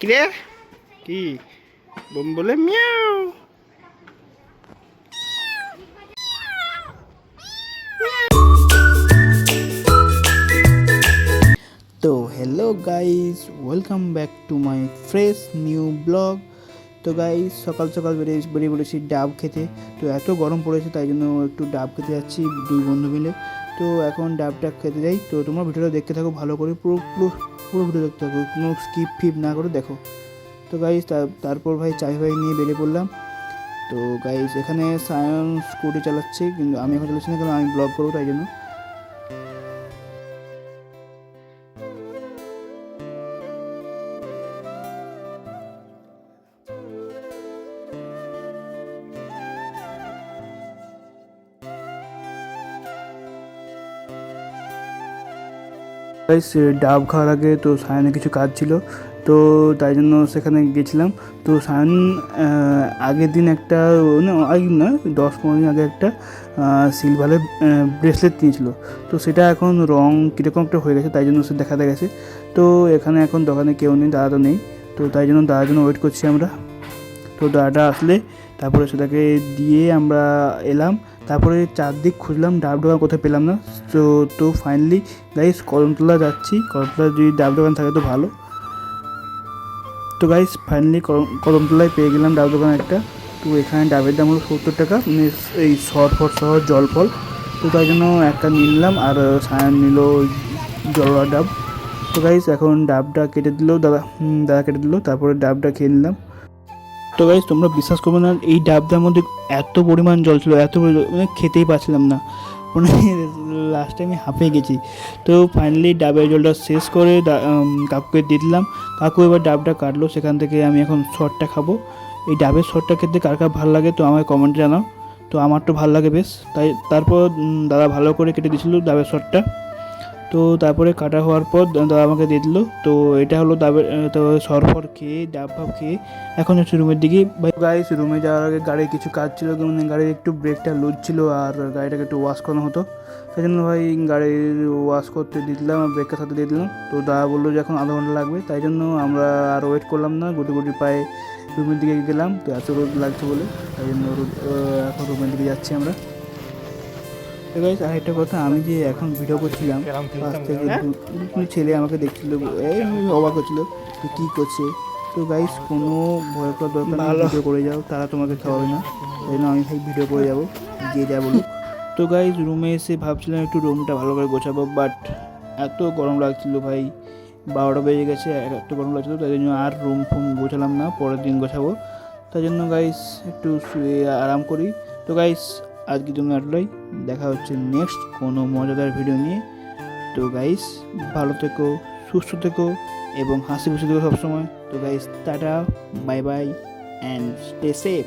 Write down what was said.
কি রে কি বলে মিয়াও। তো hello guys, welcome back to my fresh new blog. তো গাইস সকাল সকাল বেরিয়ে পড়েছি ডাব খেতে। তো এত গরম পড়েছে তাই জন্য একটু ডাব খেতে যাচ্ছি দুই বন্ধু মিলে। তো এখন ডাবটা খেতে যাই। তো তোমরা ভিডিওটা দেখতে থাকো ভালো করে, পুরো পুরো পুরো ভিডিও দেখতে থাকো, কোনো স্কিপ ফিপ না করে দেখো। তো গাইস তারপর ভাই চাই ভাই নিয়ে বেরিয়ে পড়লাম। তো গাইস এখানে সায়ন স্কুটি চালাচ্ছে, কিন্তু আমি এখন চালাচ্ছি না, কারণ আমি ব্লগ করবো তাই জন্য। গাইস ডাব খাওয়ার আগে তো সায়নের কিছু কাজ ছিল, তো তাই জন্য সেখানে গেছিলাম। তো সায়ন আগের দিন একটা আগে না 10-15 দিন আগে একটা সিলভারের ব্রেসলেট নিয়েছিল। তো সেটা এখন রং কীরকম একটা হয়ে গেছে, তাই জন্য সে দেখাতে গেছে। তো এখানে এখন দোকানে কেউ নেই, দাদা তো নেই। তো তাই জন্য দাদার জন্য ওয়েট করছি আমরা। তো দাদাটা আসলে তারপরে সেটাকে দিয়ে আমরা এলাম। তারপরে চারদিক খুঁজলাম, ডাব দোকান কোথায় পেলাম না। তো ফাইনালি গাইস কদমতলা যাচ্ছি। কদমতলা যদি ডাব দোকান থাকে তো ভালো। তো গাইস ফাইনালি কদমতলায় পেয়ে গেলাম ডাব দোকান একটা। তো এখানে ডাবের দাম হলো 70 টাকা, মানে এই শর্ট সহ জল ফল। তো তাই জন্য একটা নিয়ে নিলাম, আর সায়ন নিল জলওয়া ডাব। তো গাইস এখন ডাবটা কেটে দিল দাদা কেটে দিল, তারপরে ডাবটা খেয়ে নিলাম। তো গাইস তোমরা বিশ্বাস করবে না, এই ডাবটার মধ্যে এত পরিমাণ জল ছিল, মানে খেতেই পারছিলাম না, মানে লাস্টে আমি হাঁপিয়ে গেছি। তো ফাইনালি ডাবের জলটা শেষ করে কাকুকে দিয়ে দিলাম। কাকু এবার ডাবটা কাটলো, সেখান থেকে আমি এখন শর্টটা খাবো। এই ডাবের শর্টটা খেতে কার কার ভালো লাগে তো আমায় কমেন্টে জানাও। তো আমার তো ভালো লাগে বেশ, তাই তারপর দাদা ভালো করে কেটে দিয়েছিল ডাবের শর্টটা। তো তারপরে কাটা হওয়ার পর দাদা আমাকে দিয়ে দিল। তো এটা হলো ডাবের, তো সরফর খেয়ে ডাব ভাব খেয়ে এখন হচ্ছে রুমের দিকে। গাইস রুমে যাওয়ার আগে গাড়ির কিছু কাজ ছিল, মানে গাড়ির একটু ব্রেকটা লুজ ছিল, আর গাড়িটাকে একটু ওয়াশ করানো হতো। সেই জন্য ভাই গাড়ির ওয়াশ করতে দিয়ে দিলাম, আর ব্রেকের সাথে দিয়ে দিলাম। তো দাদা বললো যে এখন আধা ঘন্টা লাগবে, তাই জন্য আমরা আর ওয়েট করলাম না, গুটি গুটি পায়ে রুমের দিকে গেলাম। তো এত রোদ লাগছে বলে তাই জন্য এখন রুমের দিকে যাচ্ছি আমরা। তো গাইস আরেকটা কথা, আমি যে এখন ভিডিও করছিলাম পাশ থেকে দুটো ছেলে আমাকে দেখছিল, এই অবাক হচ্ছিল তো কী করছে। তো গাইস কোনো ভয় করার দরকার নেই, ভিডিও করে যাও, তারা তোমাকে খাওয়াবে না। তাই জন্য আমি ভাই ভিডিও করে যাবো, গিয়ে যাবো। তো গাইস রুমে এসে ভাবছিলাম একটু রুমটা ভালো করে গোছাবো, বাট এত গরম লাগছিল ভাই, 12টা বেজে গেছে, এত গরম লাগছিলো, তাই জন্য আর রুম ফুম গোছালাম না, পরের দিন গোছাবো। তাই জন্য গাইস একটু শুয়ে আরাম করি। তো গাইস আজকের জন্য এতটাই, দেখা হচ্ছে নেক্সট কোনো মজাদার ভিডিও নিয়ে। তো গাইস ভালো থেকো, সুস্থ থেকো এবং হাসি খুশি থেকো সবসময়। তো guys tata, bye bye and stay safe.